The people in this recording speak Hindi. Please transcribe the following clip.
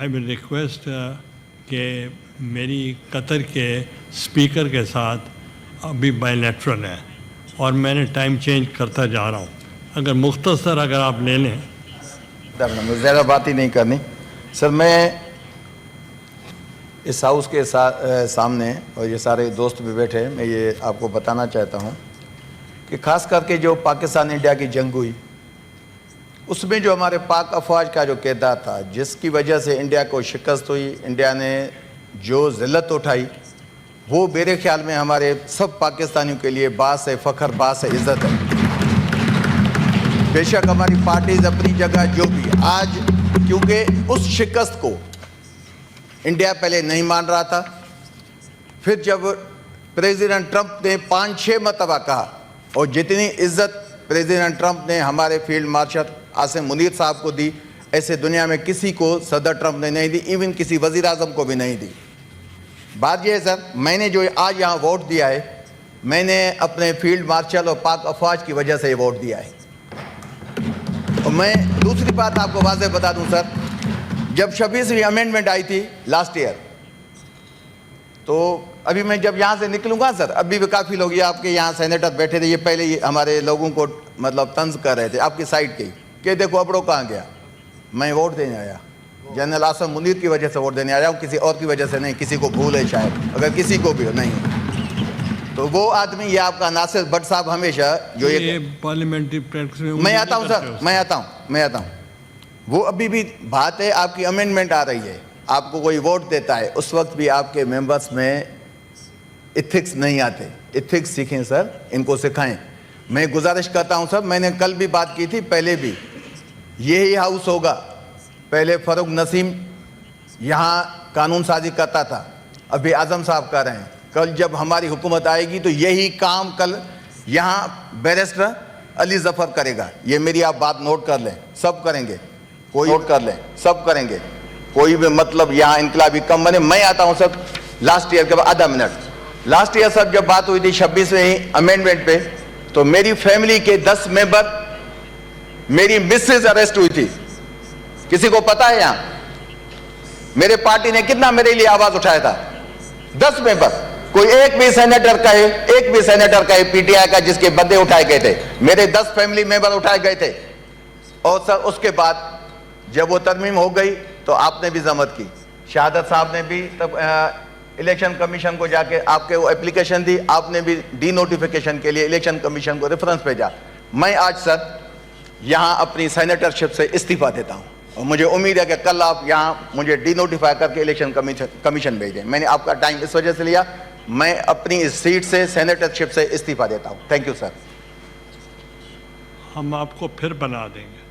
आई विल रिक्वेस्ट कि मेरी कतर के स्पीकर के साथ अभी बायलैटरल है और मैंने टाइम चेंज करता जा रहा हूँ। अगर मुख्तसर अगर आप ले लें। मुझे ज़्यादा बात ही नहीं करनी सर। मैं इस हाउस के सामने और ये सारे दोस्त भी बैठे हैं, मैं ये आपको बताना चाहता हूँ कि ख़ास करके जो पाकिस्तान इंडिया की जंग हुई उसमें जो हमारे पाक अफवाज का जो किरदार था, जिसकी वजह से इंडिया को शिकस्त हुई, इंडिया ने जो ज़िल्लत उठाई, वो मेरे ख्याल में हमारे सब पाकिस्तानियों के लिए बास है फ़ख्र, बास है इज़्ज़त है। बेशक हमारी पार्टीज अपनी जगह जो भी आज, क्योंकि उस शिकस्त को इंडिया पहले नहीं मान रहा था, फिर जब प्रेसिडेंट ट्रंप ने 5-6 मरतबा कहा और जितनी इज्जत प्रेसिडेंट ट्रंप ने हमारे फील्ड मार्शल आसिम मुनीर साहब को दी, ऐसे दुनिया में किसी को सदर ट्रंप ने नहीं दी, इवन किसी वज़ीर आज़म को भी नहीं दी। बात यह है सर, मैंने जो आज यहाँ वोट दिया है, मैंने अपने फील्ड मार्शल और पाक अफवाज की वजह से ये वोट दिया है। और मैं दूसरी बात आपको वाज़ेह बता दूं सर, जब 26वीं अमेंडमेंट आई थी लास्ट ईयर, तो अभी मैं जब यहाँ से निकलूँगा सर, अभी भी काफ़ी लोग, ये आपके यहाँ सेनेटर बैठे थे, ये पहले ये हमारे लोगों को मतलब तंज कर रहे थे आपकी साइड के, कि देखो अबड़ो कहाँ गया। मैं वोट देने आया, जनरल आसिम मुनीर की वजह से वोट देने आया हूँ, किसी और की वजह से नहीं। किसी को भूल है शायद, अगर किसी को भी नहीं, तो वो आदमी ये आपका नासिर भट्ट साहब हमेशा जो ये पार्लियामेंट्री प्रैक्टिस में, मैं आता हूँ सर, मैं आता हूँ, वो अभी भी बात है, आपकी अमेंडमेंट आ रही है, आपको कोई वोट देता है, उस वक्त भी आपके मेंबर्स में इथिक्स नहीं आते। इथिक्स सीखें सर, इनको सिखाएं। मैं गुजारिश करता हूं सर, मैंने कल भी बात की थी, पहले भी यही हाउस होगा, पहले फ़ारूक नसीम यहाँ कानून साजी करता था, अभी आज़म साहब कर रहे हैं। कल जब हमारी हुकूमत आएगी तो यही काम कल यहाँ बैरिस्टर अली ज़फ़र करेगा। ये मेरी आप बात नोट कर लें, सब करेंगे, कोई नोट कर लें, सब करेंगे, कोई भी मतलब यहाँ इनकलाबी कम बने। मैं आता हूँ सर लास्ट ईयर के बाद, आधा मिनट, लास्ट ईयर सर जब बात हुई थी 26वें अमेंडमेंट पे, तो मेरी फैमिली के 10 मेंबर, मेरी मिसेज अरेस्ट हुई थी। किसी को पता है यहाँ मेरे पार्टी ने कितना मेरे लिए आवाज उठाया था? 10 मेंबर, कोई एक भी सेनेटर कहे पीटीआई का जिसके बंदे उठाए गए थे, मेरे 10 फैमिली मेंबर उठाए गए थे। और सर उसके बाद जब वो तरमीम हो गई तो आपने भी जहमत की, शहादत साहब ने भी तब इलेक्शन कमीशन को जाके आपके वो एप्लीकेशन दी, आपने भी डी नोटिफिकेशन के लिए इलेक्शन कमीशन को रेफरेंस भेजा। मैं आज सर यहाँ अपनी सेनेटरशिप से इस्तीफा देता हूँ और मुझे उम्मीद है कि कल आप यहाँ मुझे डी नोटिफाई करके इलेक्शन कमीशन भेजें। मैंने आपका टाइम इस वजह से लिया, मैं अपनी इस सीट से सेनेटरशिप से इस्तीफा देता हूँ। Thank you sir. हम आपको फिर बना देंगे।